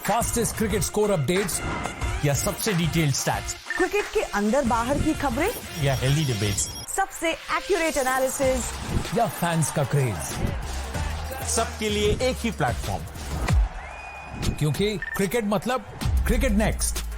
Fastest cricket score updates या सबसे detailed stats, cricket के अंदर बाहर की खबरें या हेल्दी डिबेट्स, सबसे एक्यूरेट एनालिसिस या फैंस का क्रेज, सबके लिए एक ही प्लेटफॉर्म, क्योंकि क्रिकेट मतलब cricket next.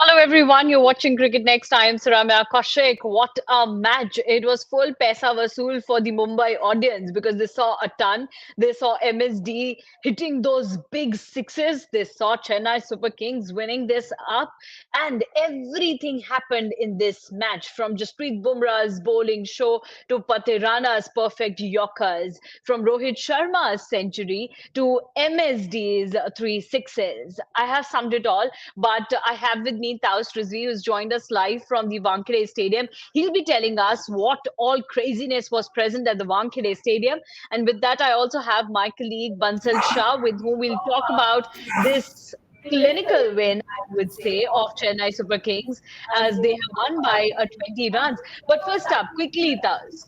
Hello everyone, you're watching Cricket Next. I am Saramya Kaushik. What a match. It was full paisa vasool for the Mumbai audience because they saw a ton. They saw MSD hitting those big sixes. They saw Chennai Super Kings winning this up. And everything happened in this match, from Jasprit Bumrah's bowling show to Patirana's perfect yorkers, from Rohit Sharma's century to MSD's three sixes. I have summed it all, but I have with me Taus Rizvi, who's joined us live from the Wankhede Stadium. He'll be telling us what all craziness was present at the Wankhede Stadium. And with that, I also have my colleague Bansal Shah, with whom we'll talk about this clinical win, I would say, of Chennai Super Kings, as they have won by 20 runs. But first up, quickly, Taus,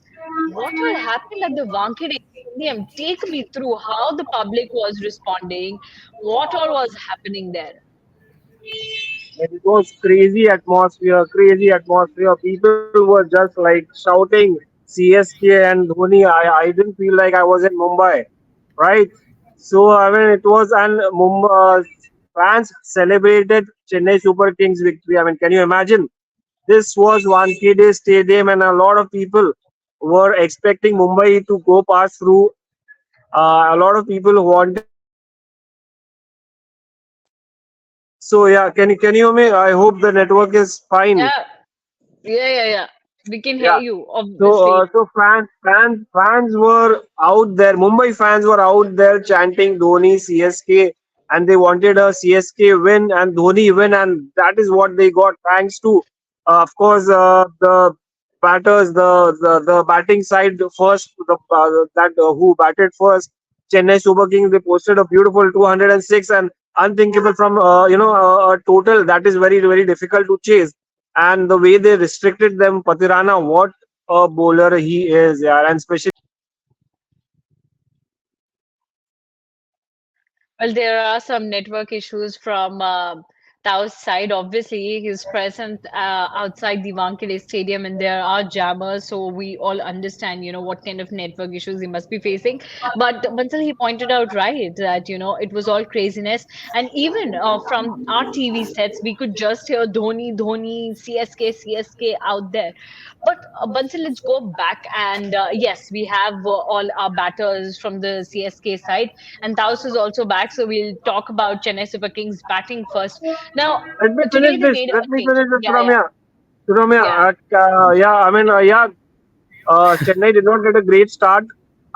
what all happened at the Wankhede Stadium? Take me through how the public was responding, what all was happening there. It was crazy atmosphere, crazy atmosphere. People were just like shouting CSK and Dhoni. I didn't feel like I was in Mumbai, right? So I mean, it was, and fans celebrated Chennai Super Kings victory. I mean, can you imagine? This was Wankhede Stadium, and a lot of people were expecting Mumbai to go past through. A lot of people wanted. So yeah, can you hear me? I hope the network is fine. Yeah. We can hear Yeah. you, So, obviously. fans were out there. Mumbai fans were out there chanting Dhoni CSK, and they wanted a CSK win and Dhoni win, and that is what they got. Thanks to, of course, the batters, the batting side first, who batted first, Chennai Super Kings. They posted a beautiful 206 and unthinkable from a total that is very very difficult to chase, and the way they restricted them, Patirana, what a bowler he is, yeah, and especially. Well, there are some network issues from Tao's side. Obviously, he's present outside the Wankhede Stadium, and there are jammers, so we all understand, what kind of network issues he must be facing. But Bansal, he pointed out right that it was all craziness, and even from our TV sets, we could just hear Dhoni, Dhoni, CSK, CSK out there. But Bansal, let's go back, and yes, we have all our batters from the CSK side, and Taos is also back. So we'll talk about Chennai Super Kings batting first. Now, Let me today finish they this. made Let a me change. finish this, Yeah. Ramya. Ramya, Yeah. yeah, I mean, Chennai did not get a great start.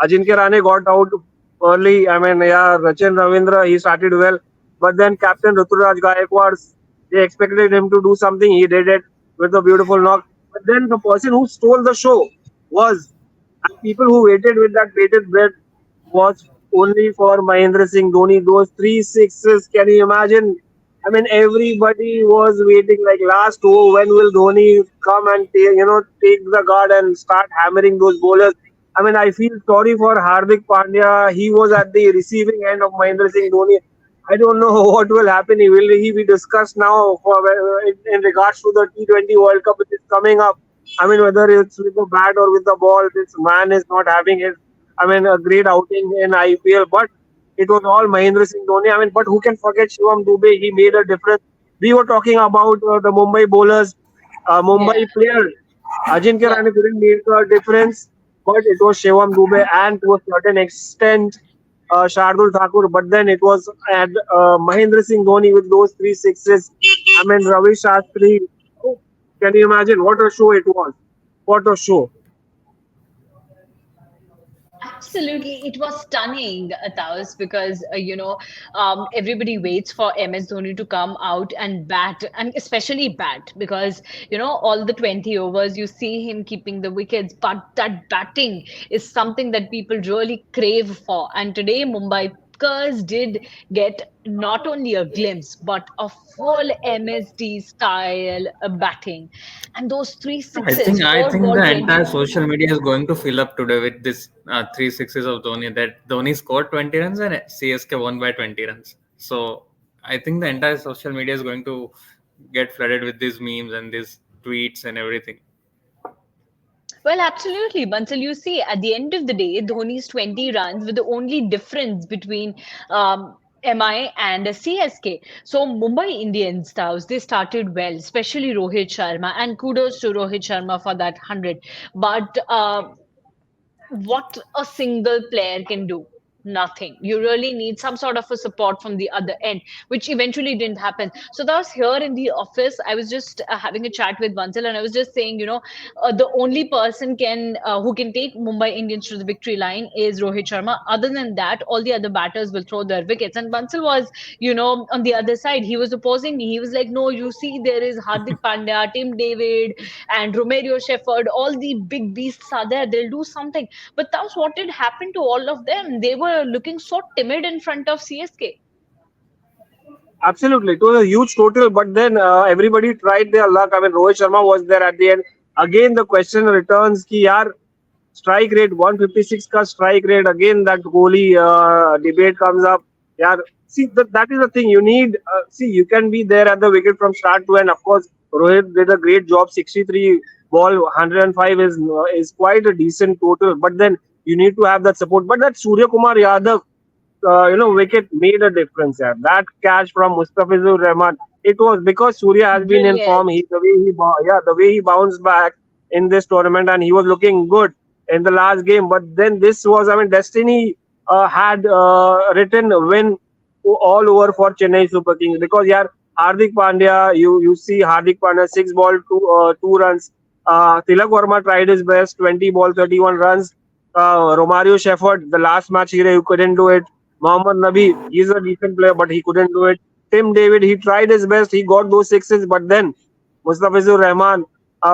Ajinkya Rane got out early. I mean, yeah, Rachin Ravindra, he started well. But then Captain Ruturaj Gaikwad, they expected him to do something. He did it with a beautiful knock. But then the person who stole the show was, and people who waited with that bated breath was only for Mahendra Singh Dhoni. Those three sixes, can you imagine? I mean, everybody was waiting like last over. When will Dhoni come and take the guard and start hammering those bowlers? I mean, I feel sorry for Hardik Pandya. He was at the receiving end of Mahendra Singh Dhoni. I don't know what will happen. Will he be discussed now in regards to the T20 World Cup which is coming up? I mean, whether it's with the bat or with the ball, this man is not having his, I mean, a great outing in IPL. But it was all Mahendra Singh Dhoni. I mean, but who can forget Shivam Dube? He made a difference. We were talking about the Mumbai bowlers, Yeah. Mumbai players. Ajinkya Yeah. Rahane couldn't make a difference, but it was Shivam Dube and to a certain extent Shardul Thakur. But then it was at Mahendra Singh Dhoni with those three sixes. I mean, Ravi Shastri. Oh, can you imagine what a show it was? What a show! Absolutely, it was stunning, Taos, because everybody waits for MS Dhoni to come out and bat, and especially bat, because all the 20 overs you see him keeping the wickets, but that batting is something that people really crave for. And today, Mumbai Yorkers did get not only a glimpse but a full MSD style batting, and those three I think sixes, I four think ball the 20. entire social media is going to fill up today with this three sixes of Dhoni. That Dhoni scored 20 runs and CSK won by 20 runs. So I think the entire social media is going to get flooded with these memes and these tweets and everything. Well, absolutely. Bansal, you see, at the end of the day, Dhoni's 20 runs were the only difference between MI and CSK. So Mumbai Indians, Taos, they started well, especially Rohit Sharma, and kudos to Rohit Sharma for that 100. But what a single player can do. Nothing. You really need some sort of a support from the other end, which eventually didn't happen. So that was here in the office. I was just having a chat with Bansal, and I was just saying, the only person can who can take Mumbai Indians to the victory line is Rohit Sharma. Other than that, all the other batters will throw their wickets. And Bansal was, on the other side. He was opposing me. He was like, "No, you see, there is Hardik Pandya, Tim David, and Romero Shepherd. All the big beasts are there. They'll do something." But that's what did happen to all of them. They were looking so timid in front of CSK. Absolutely, it was a huge total, but then everybody tried their luck. I mean, Rohit Sharma was there at the end. Again, the question returns: ki yaar, strike rate 156 ka strike rate. Again, that goalie debate comes up. Yeah, see that is the thing. You need see you can be there at the wicket from start to end. Of course, Rohit did a great job. 63 ball 105 is quite a decent total. But then you need to have that support. But that Surya Kumar Yadav wicket made a difference. Yeah, that catch from Mustafizur Rahman. It was because Surya has been in form. Brilliant. The way he bounced back in this tournament, and he was looking good in the last game. But then this was, I mean, destiny had written win all over for Chennai Super Kings because yeah, Hardik Pandya, you see Hardik Pandya 6 ball 2 runs. Tilak Verma tried his best, 20 ball 31 runs. Romario Shepherd, the last match he couldn't do it. Mohammad Nabi, he's a decent player, but he couldn't do it. Tim David, he tried his best. He got those sixes, but then Mustafizur Rahman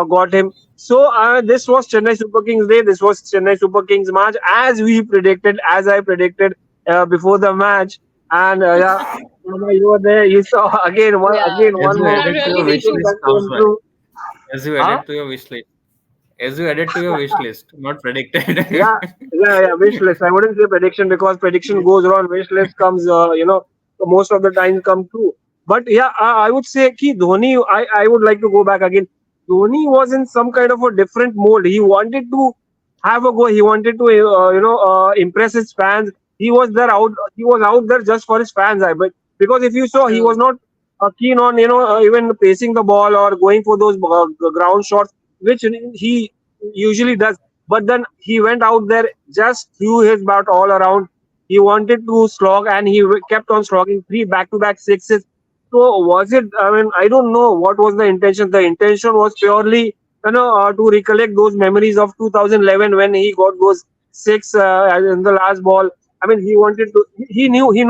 got him. So this was Chennai Super Kings day. This was Chennai Super Kings match, as we predicted, as I predicted before the match. And yeah, you were there. You saw Yeah, one As you we more are added to your really wish waiting. list, that House came through. as you Huh? added to your wish list, as you added to your wish list, not predicted. Yeah, yeah. Wish list. I wouldn't say prediction because prediction goes wrong. Wish list comes, most of the time come true. But yeah, I would say ki Dhoni. I would like to go back again. Dhoni was in some kind of a different mode. He wanted to have a go. He wanted to, impress his fans. He was there out. He was out there just for his fans. I but because if you saw, he was True. not keen on even pacing the ball or going for those ground shots, which he usually does. But then he went out there, just threw his bat all around. He wanted to slog, and he kept on slogging 3 back-to-back sixes. So was it? I mean, I don't know what was the intention. The intention was purely, to recollect those memories of 2011 when he got those six in the last ball. I mean, he wanted to. He knew. He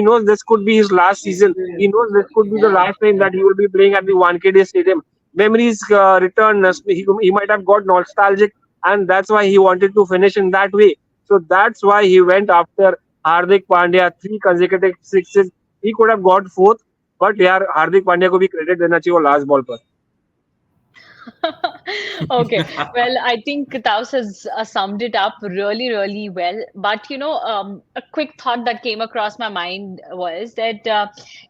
knows this could be his last season. He knows this could be the last time that he will be playing at the Wankhede Stadium. Memories return. He might have got nostalgic, and that's why he wanted to finish in that way. So that's why he went after Hardik Pandya, 3 consecutive sixes. He could have got fourth, but yeah, Hardik Pandya को भी credit देना चाहिए वो last ball पर. Okay, well, I think Taus has summed it up really, really well. But a quick thought that came across my mind was that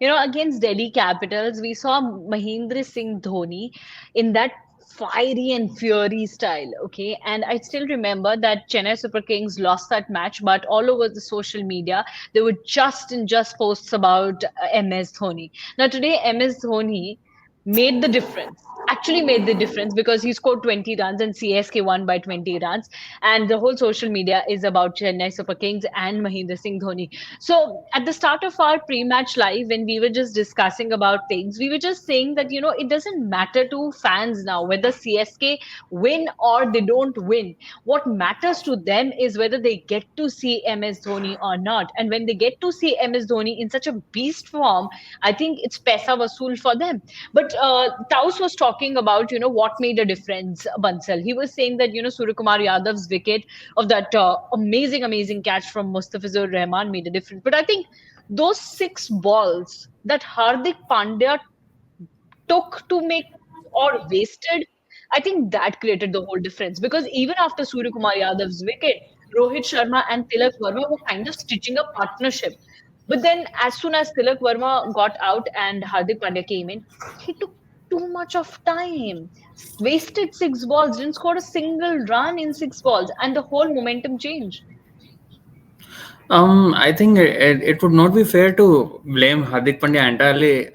against Delhi Capitals, we saw Mahendra Singh Dhoni in that fiery and fury style. Okay, and I still remember that Chennai Super Kings lost that match, but all over the social media, there were just and just posts about MS Dhoni. Now today, MS Dhoni made the difference. Actually made the difference because he scored 20 runs and CSK won by 20 runs. And the whole social media is about Chennai Super Kings and Mahendra Singh Dhoni. So at the start of our pre-match live, when we were just discussing about things, we were just saying that, it doesn't matter to fans now whether CSK win or they don't win. What matters to them is whether they get to see MS Dhoni or not. And when they get to see MS Dhoni in such a beast form, I think it's paisa vasool for them. But Taus was talking about, what made a difference, Bansal. He was saying that, Suryakumar Yadav's wicket of that amazing catch from Mustafizur Rahman made a difference. But I think those 6 balls that Hardik Pandya took to make or wasted, I think that created the whole difference. Because even after Suryakumar Yadav's wicket, Rohit Sharma and Tilak Verma were kind of stitching a partnership. But then, as soon as Tilak Verma got out and Hardik Pandya came in, he took too much of time, wasted 6 balls, didn't score a single run in 6 balls, and the whole momentum changed. I think it would not be fair to blame Hardik Pandya entirely.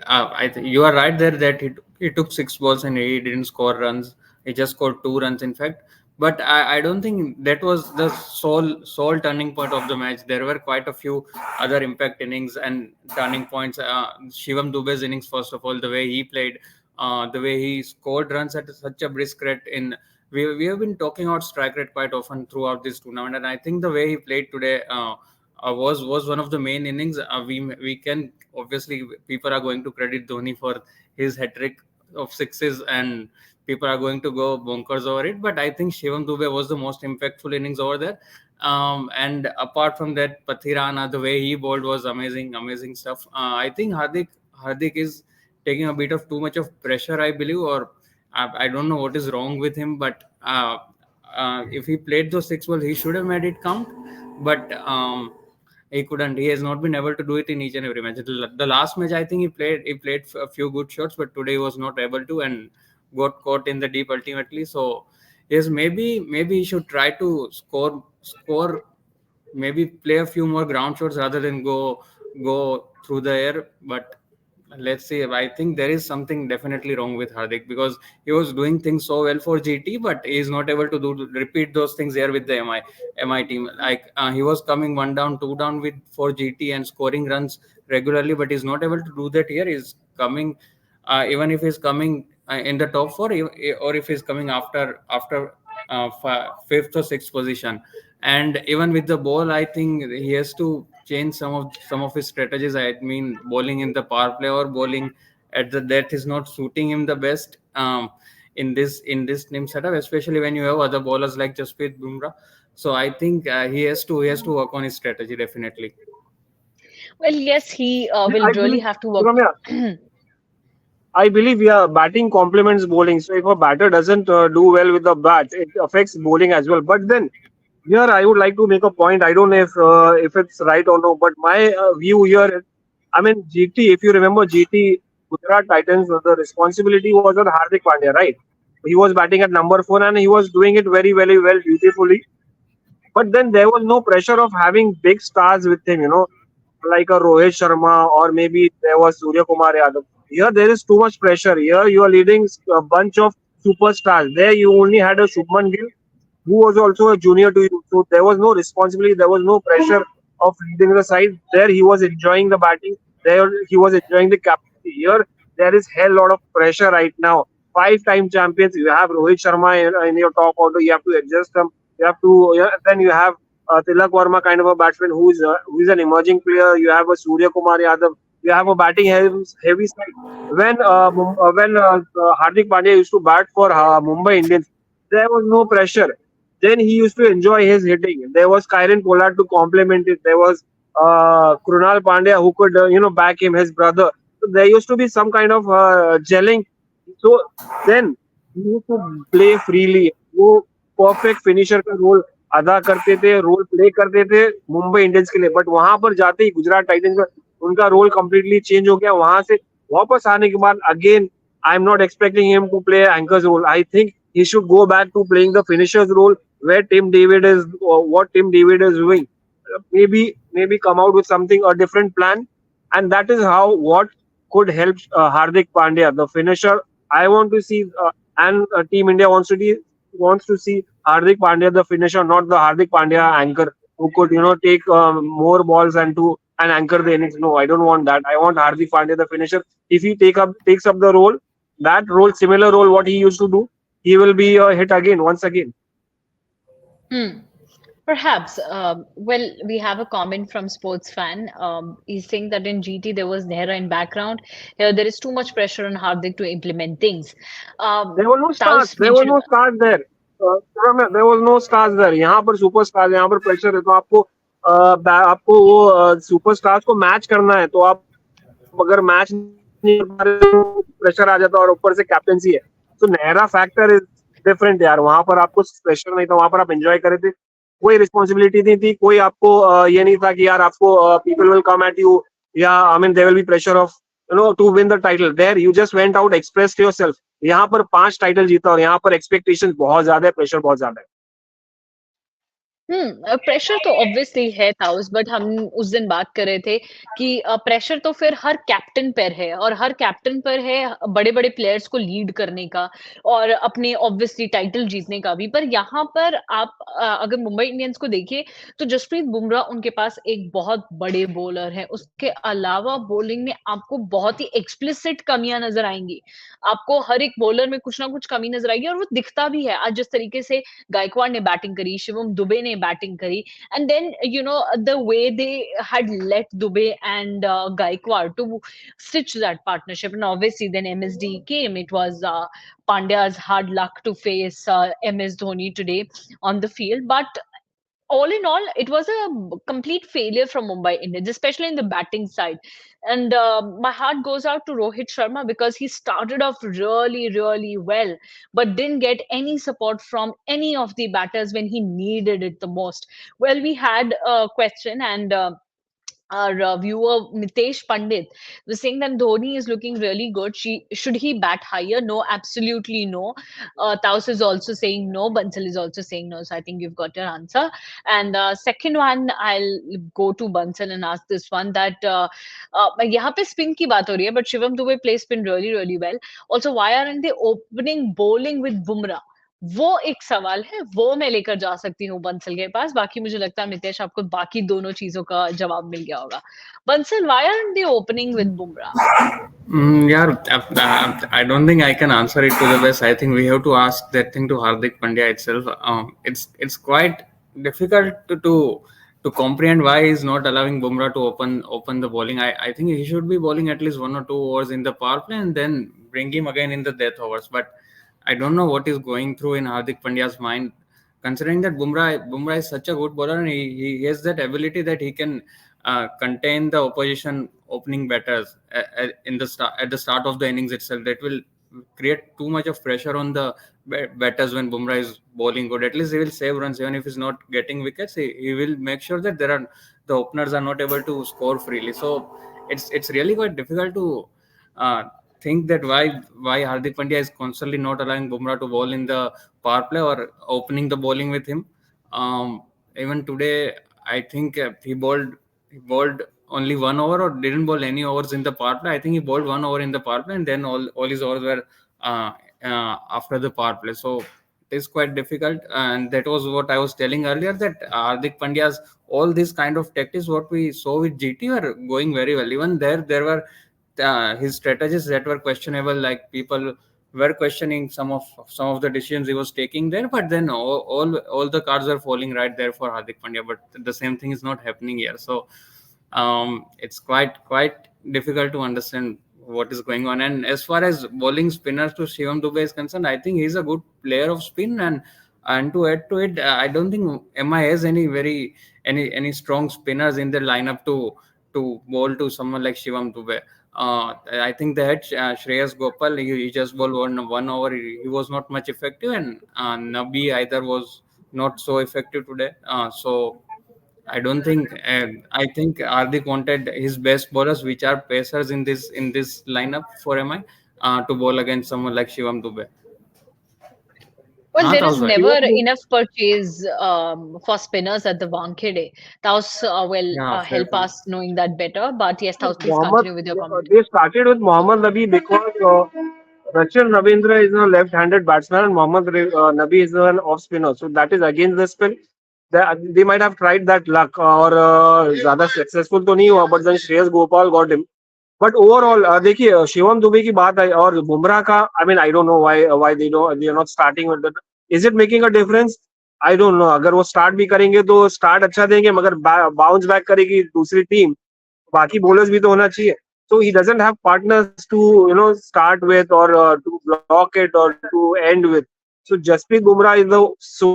You are right there that he took 6 balls and he didn't score runs. He just scored 2 runs, in fact. But I don't think that was the sole turning point of the match. There were quite a few other impact innings and turning points. Shivam Dube's innings, first of all, the way he played, the way he scored runs at such a brisk rate. We have been talking about strike rate quite often throughout this tournament, and I think the way he played today was one of the main innings. We can obviously, people are going to credit Dhoni for his hat trick of sixes, and people are going to go bonkers over it. But I think Shivam Dube was the most impactful innings over there. And apart from that, Pathirana, the way he bowled was amazing stuff. I think Hardik is taking a bit of too much of pressure, I believe, or I don't know what is wrong with him. But if he played those 6 balls, he should have made it count. But he couldn't. He has not been able to do it in each and every match. The last match, I think he played a few good shots, but today he was not able to and got caught in the deep ultimately. So yes, maybe he should try to score, maybe play a few more ground shots rather than go through the air. But let's see. I think there is something definitely wrong with Hardik, because he was doing things so well for GT, but he is not able to repeat those things here with the MI team. Like he was coming 1 down, 2 down for GT and scoring runs regularly, but he's not able to do that here. He's coming, even if he's coming in the top 4, or if he's coming after 5th or 6th position. And even with the ball, I think he has to change some of his strategies. I mean, bowling in the power play or bowling at the death is not suiting him the best in this team setup, especially when you have other bowlers like Jasprit Bumrah. So I think he has to work on his strategy, definitely. Well, yes, he will really have to work. I believe batting complements bowling. So if a batter doesn't do well with the bat, it affects bowling as well. But then here I would like to make a point. I don't know if it's right or no, but my view here is, I mean, GT, if you remember GT, Gujarat Titans, the responsibility was on Hardik Pandya, right? He was batting at number 4 and he was doing it very, very well, beautifully. But then there was no pressure of having big stars with him, like a Rohit Sharma, or maybe there was Suryakumar Yadav. Here there is too much pressure. Here you are leading a bunch of superstars. There you only had a Shubman Gill, who was also a junior to you. So there was no responsibility, there was no pressure of leading the side. There he was enjoying the batting. There he was enjoying the captaincy. Here there is hell lot of pressure right now. 5-time champions. You have Rohit Sharma in your top order. You have to adjust them. You have to. Then you have Tilak Verma, kind of a batsman who is an emerging player. You have a Suryakumar Yadav. You have a batting heavy side. When Hardik Pandya used to bat for Mumbai Indians, there was no pressure. Then he used to enjoy his hitting. There was Kyren Pollard to complement it. There was Krunal Pandya who could back him, his brother. So there used to be some kind of gelling. So then he used to play freely. वो perfect finisher का role अदा करते थे, role play करते थे Mumbai Indians के लिए. But वहां पर जाते ही गुजरात टाइटंस में उनका रोल कम्प्लीटली चेंज हो गया. वहां से वापस आने के बाद again I am not expecting him to play anchor's role. I think he should go back to playing the finisher's role where Tim David is, what Tim David is doing. Maybe come out with something, a different plan, and that is what could help Hardik Pandya, the finisher. I want to see, and Team India wants to see Hardik Pandya, the finisher, not the Hardik Pandya anchor who could take more balls and anchor the innings. No, I don't want that. I want Hardik Pandya, the finisher. If he takes up the role, that role, similar role what he used to do, he will be a hit again, once again. But Perhaps. Well, we have a comment from sports fan. He's saying that in GT there was Nehra in background. Here there is too much pressure on Hardik to implement things. There were no stars. Taus There were mentioned. no stars there. There was no stars there. यहाँ पर super star, यहाँ पर pressure है, तो आपको वो super stars को match करना है, तो आप अगर मैच नहीं कर पा रहे तो प्रेशर आ जाता है, और ऊपर से कैप्टेंसी है, तो नेहरा फैक्टर इज डिफरेंट यार. वहां पर आपको प्रेशर नहीं था, वहां पर आप एंजॉय कर रहे थे, कोई रिस्पॉन्सिबिलिटी नहीं थी, कोई आपको ये नहीं था कि यार आपको people will come at you, या I mean there will be pressure of to win the title. There you just went out, expressed yourself. यहाँ पर 5 टाइटल जीता, और यहाँ पर एक्सपेक्टेशन बहुत ज्यादा है, प्रेशर बहुत ज्यादा है. प्रेशर तो ऑब्वियसली है ताउस, बट हम उस दिन बात कर रहे थे कि प्रेशर तो फिर हर कैप्टन पर है, और हर कैप्टन पर है बड़े बड़े प्लेयर्स को लीड करने का और अपने ऑब्वियसली टाइटल जीतने का भी. पर यहाँ पर आप अगर मुंबई इंडियंस को देखिए तो जसप्रीत बुमराह उनके पास एक बहुत बड़े बॉलर है. उसके अलावा बॉलिंग में आपको बहुत ही एक्सप्लिसिट कमियां नजर आएंगी. आपको हर एक बॉलर में कुछ ना कुछ कमी नजर आएगी, और वो दिखता भी है. आज जिस तरीके से गायकवाड़ ने बैटिंग करी, शिवम दुबे ने batting kari, and then the way they had let Dube and Gaikwad to stitch that partnership, and obviously then MSD came. It was Pandya's hard luck to face MS Dhoni today on the field, but all in all, it was a complete failure from Mumbai Indians, especially in the batting side. And my heart goes out to Rohit Sharma because he started off really, really well, but didn't get any support from any of the batters when he needed it the most. Well, we had a question, and our viewer Mitesh Pandit was saying that Dhoni is looking really good. Should he bat higher? No, absolutely no. Taus is also saying no. Bansal is also saying no. So I think you've got your answer. And second one, I'll go to Bansal and ask this one that यहाँ पे spin की बात हो रही है, but Shivam Dube plays spin really really well. Also, why aren't they opening bowling with Bumrah? वो एक सवाल है, वो मैं लेकर जा सकती हूँ बंसल के पास. बाकी मुझे लगता है नितेश आपको बाकी दोनों चीजों का जवाब मिल गया होगा. Bansal, why aren't they opening with Bumrah? Yeah, I don't think I can answer it to the best. I think we have to ask that thing to Hardik Pandya itself. It's quite difficult to comprehend why he's not allowing Bumrah to open the bowling. I think he should be bowling at least 1 or 2 overs in the power play and then bring him again in the death overs. But I don't know what is going through in Hardik Pandya's mind, considering that Bumrah is such a good bowler, and he has that ability that he can contain the opposition opening batters at the start of the innings itself. That will create too much of pressure on the batters when Bumrah is bowling good. At least he will save runs even if he's not getting wickets. He will make sure that the openers are not able to score freely. So it's really quite difficult to think that why Hardik Pandya is constantly not allowing Bumrah to bowl in the power play or opening the bowling with him. Even today, I think he bowled only 1 over or didn't bowl any overs in the power play. I think he bowled 1 over in the power play, and then all his overs were after the power play. So it is quite difficult, and that was what I was telling earlier, that Hardik Pandya's all these kind of tactics what we saw with GT were going very well. Even there were his strategies that were questionable, like people were questioning some of the decisions he was taking there, but then all the cards are falling right there for Hardik Pandya. But the same thing is not happening here. So it's quite difficult to understand what is going on. And as far as bowling spinners to Shivam Dube is concerned, I think he's a good player of spin, and to add to it, I don't think MI has any strong spinners in their lineup to bowl to someone like Shivam Dube. I think they had Shreyas Gopal. He just bowled one over. He was not much effective, and Nabi either was not so effective today. So I don't think. I think Hardik wanted his best bowlers, which are pacers in this lineup for MI, to bowl against someone like Shivam Dube. Well, हाँ there is taus भाई. never enough purchase for spinners at the Wankhede. Taus will Yeah, fair help point. us knowing that better. But yes, Taus, please Mohammad, continue with your comment. they started with Mohammad Nabi because Rachin Ravindra is a left-handed batsman and Mohammad Nabi is an off spinner. So that is against the spin. They might have tried that luck और ज़्यादा successful तो नहीं हुआ, but then Shreyas Gopal got him. But overall, देखिए शिवम दुबे की बात आई और बुमराह का, I mean I don't know why they are not starting with that. Is it making a difference? I don't know, अगर वो स्टार्ट भी करेंगे तो स्टार्ट अच्छा देंगे, मगर बाउंस बैक करेगी दूसरी टीम, बाकी बॉलर्स भी तो होना चाहिए. So he doesn't have partners to start with, or to block it, or to end with. So Jasprit Bumrah is the so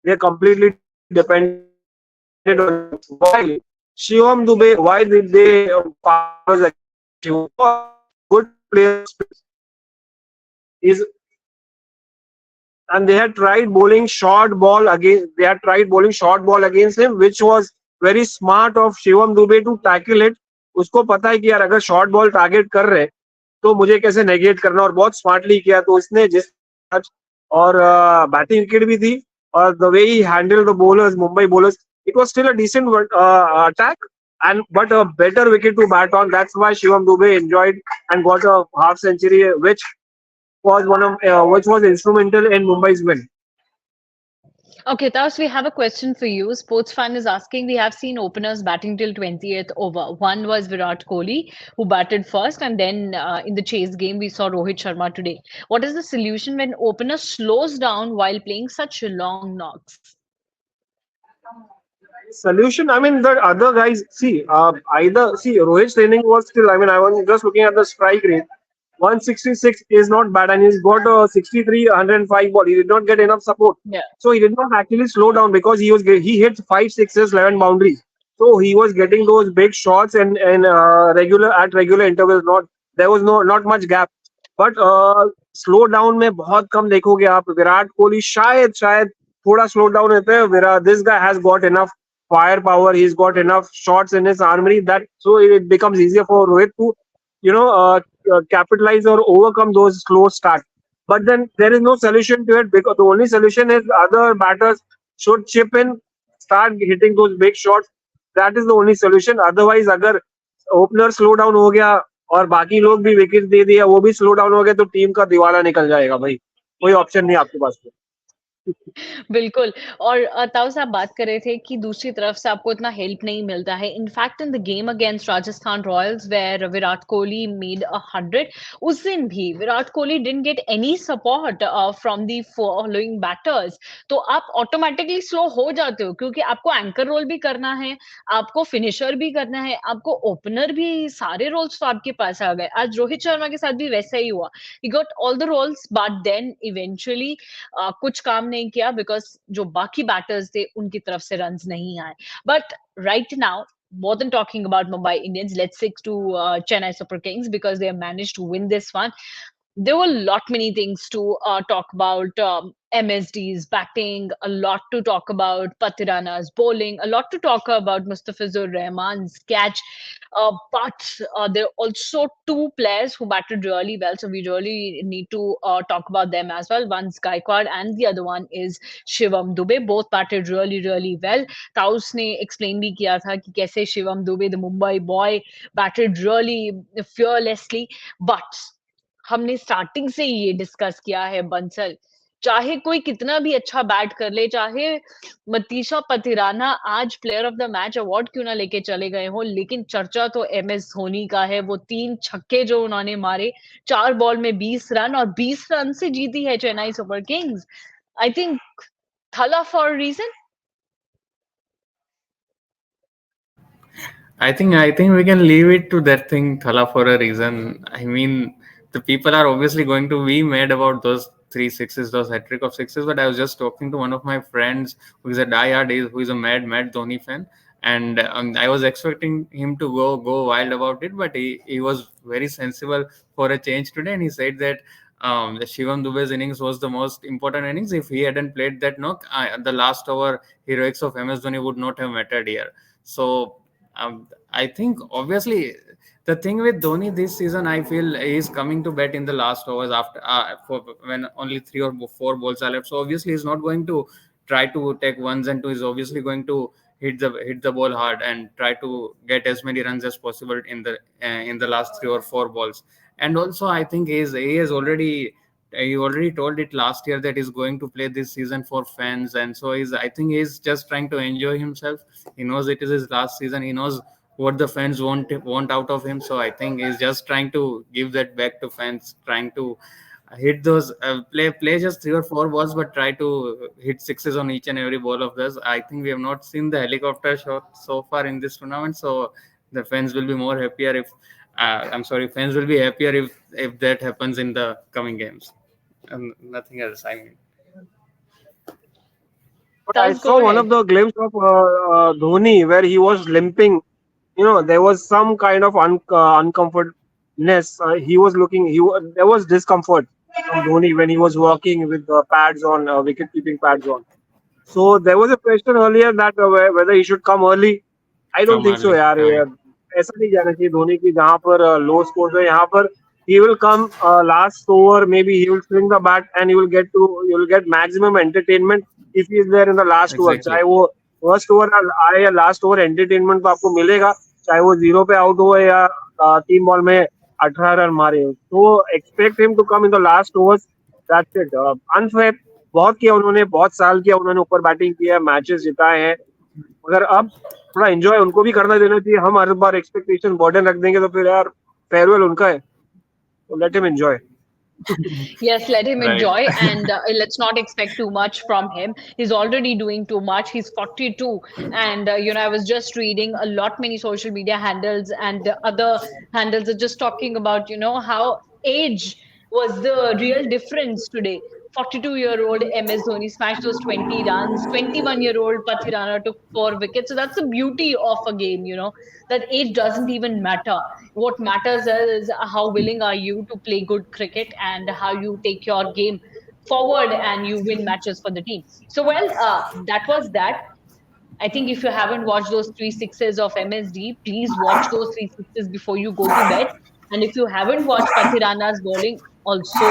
they're completely dependent on why Shivam Dube. Why did they pass Shivam? Good players is, and they had tried bowling short ball against. They had tried bowling short ball against him, which was very smart of Shivam Dube to tackle it. उसको पता है कि यार अगर short ball target कर रहे तो मुझे कैसे नेगेट करना, और बहुत स्मार्टली किया. तो उसने जिस और बैटिंग विकेट भी थी, और the way he handle the bowlers, Mumbai bowlers, it was still a decent attack, and but a better wicket to bat on. That's why Shivam Dube enjoyed and got a half century, which was instrumental in Mumbai's win. Okay, Taos, we have a question for you. Sports fan is asking, we have seen openers batting till 20th over. One was Virat Kohli, who batted first, and then in the chase game, we saw Rohit Sharma today. What is the solution when opener slows down while playing such long knocks? Solution, I mean, the other guys, see, Rohit's training was still, I mean, I was just looking at the strike rate. 166 is not bad, and he's got a 63, 105 ball. He did not get enough support. Yeah. So he did not actually slow down, because he hit 5 sixes, 11 boundaries. So he was getting those big shots and regular intervals. There was not much gap. But slow down में बहुत कम देखोगे आप. विराट कोहली शायद थोड़ा slow down होते हैं. This guy has got enough firepower. He's got enough shots in his armory, that so it becomes easier for Rohit to capitalize or overcome those slow starts. But then there is no solution to it, because the only solution is other batters should chip in, start hitting those big shots. That is the only solution. Otherwise, अगर opener slow down हो गया और बाकी लोग भी wicket दे दिया, वो भी स्लो डाउन हो गया, तो टीम का दिवाला निकल जाएगा भाई. कोई ऑप्शन नहीं आपके पास. बिल्कुल। और ताऊ आप बात कर रहे थे कि दूसरी तरफ से आपको इतना हेल्प नहीं मिलता है. In fact in the game against Rajasthan Royals where Virat Kohli made 100, उस दिन भी Virat Kohli didn't get any support from the following batters. तो आप ऑटोमेटिकली स्लो हो जाते हो, क्योंकि आपको एंकर रोल भी करना है, आपको फिनिशर भी करना है, आपको ओपनर भी. सारे रोल्स तो आपके पास आ गए. आज रोहित शर्मा के साथ भी वैसा ही हुआ. He got all the roles, but then eventually कुछ काम नहीं किया, बिकॉज जो बाकी बैटर्स थे उनकी तरफ से रन्स नहीं आए. But right now, more than talking about Mumbai Indians, let's stick to Chennai Super Kings, because they have managed to win this one. There were a lot many things to talk about. MSD's batting, a lot to talk about Patirana's bowling, a lot to talk about Mustafizur Rahman's catch. But there are also two players who batted really well, so we really need to talk about them as well. One's Gaikwad and the other one is Shivam Dube. Both batted really, really well. Taus ने explain भी किया था कि कैसे Shivam Dube, the Mumbai boy, batted really fearlessly. But हमने starting से ही ये discuss किया है बंसल, चाहे कोई कितना भी अच्छा बैट कर ले, चाहे मतीशा पतिराना आज player of the match award क्यों ना लेके चले गए हो, लेकिन चर्चा तो एमएस धोनी का है. वो 3 छक्के जो उन्होंने मारे 4 बॉल में 20 रन, और 20 रन से जीती है Chennai super kings. I think Thala for reason. I think we can leave it to that thing, Thala, for a reason. I mean, the people are obviously going to be mad about those 3 sixes, those hat trick of sixes. But I was just talking to one of my friends who is a diehard, who is a mad Dhoni fan, and I was expecting him to go wild about it, but he was very sensible for a change today, and he said that the Shivam Dube's innings was the most important innings. If he hadn't played that knock, the last over heroics of MS Dhoni would not have mattered here. So I think obviously the thing with Dhoni this season, I feel he's coming to bat in the last overs after when only 3 or 4 balls are left. So obviously he's not going to try to take ones and twos. He's obviously going to hit the ball hard and try to get as many runs as possible in the last 3 or 4 balls. And also I think he already told it last year that he's going to play this season for fans, and so I think he's just trying to enjoy himself. He knows it is his last season. He knows what the fans want out of him. So I think he's just trying to give that back to fans, trying to hit those play just 3 or 4 balls, but try to hit sixes on each and every ball of this. I think we have not seen the helicopter shot so far in this tournament, so the fans will be more happier if fans will be happier if that happens in the coming games, and nothing else. I mean, But I Sounds saw go one ahead. of the glimpse of Dhoni where he was limping. There was some kind of uncomfortness. He was looking. There was discomfort from Dhoni when he was walking with pads on, wicket keeping pads on. So there was a question earlier that whether he should come early. I don't come think so, early. यार. ऐसा नहीं जाना चाहिए धोनी की जहाँ पर लो score है यहाँ पर he will come last over, maybe he will swing the bat and you will get maximum entertainment if he is there in the last over. Exactly. चाहे वो फर्स्ट ओवर आए या लास्ट ओवर, एंटरटेनमेंट तो आपको मिलेगा, चाहे वो 0 पे आउट हुए या 3 बॉल में 18 रन मारे. तो expect him to come in the last overs. That's it. Unfair बहुत किया उन्होंने, बहुत साल किया उन्होंने, ऊपर बैटिंग किया, मैचेस जिताए हैं, मगर अब थोड़ा एंजॉय उनको भी करना देना चाहिए. हम हर बार एक्सपेक्टेशन बर्डन रख देंगे तो फिर यार फेयरवेल उनका है, तो let him enjoy. Yes, let him Right. enjoy, and let's not expect too much from him. He's already doing too much. He's 42, and I was just reading a lot many social media handles and other handles are just talking about how age was the real difference today. 42-year-old MS Dhoni smashed those 20 runs. 21-year-old Pathirana took 4 wickets. So that's the beauty of a game, that age doesn't even matter. What matters is how willing are you to play good cricket and how you take your game forward and you win matches for the team. So, well, that was that. I think if you haven't watched those 3 sixes of MSD, please watch those 3 sixes before you go to bed. And if you haven't watched Pathirana's bowling, also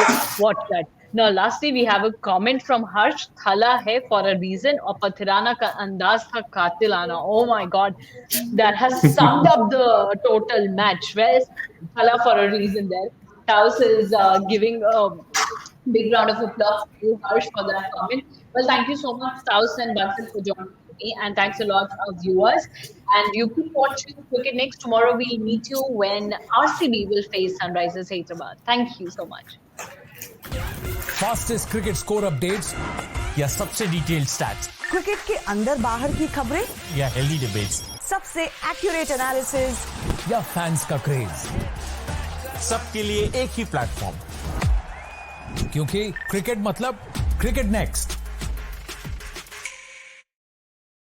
watch that. Now, lastly, we have a comment from Harsh. Thala hai for a reason, or Pathirana ka andaz tha katilana. Oh my God, that has summed up the total match. Whereas Thala for a reason there. Taus is giving a big round of applause to you, Harsh, for that comment. Well, thank you so much, Taus and Bansal, for joining me, and thanks a lot, viewers. And you keep watching Cricket Next. Tomorrow we'll meet you when RCB will face Sunrisers Hyderabad. Thank you so much. Fastest cricket score updates या सबसे detailed stats, cricket के अंदर बाहर की खबरें या healthy debates, सबसे accurate analysis या फैंस का क्रेज, सबके लिए एक ही प्लेटफॉर्म, क्योंकि क्रिकेट मतलब क्रिकेट नेक्स्ट.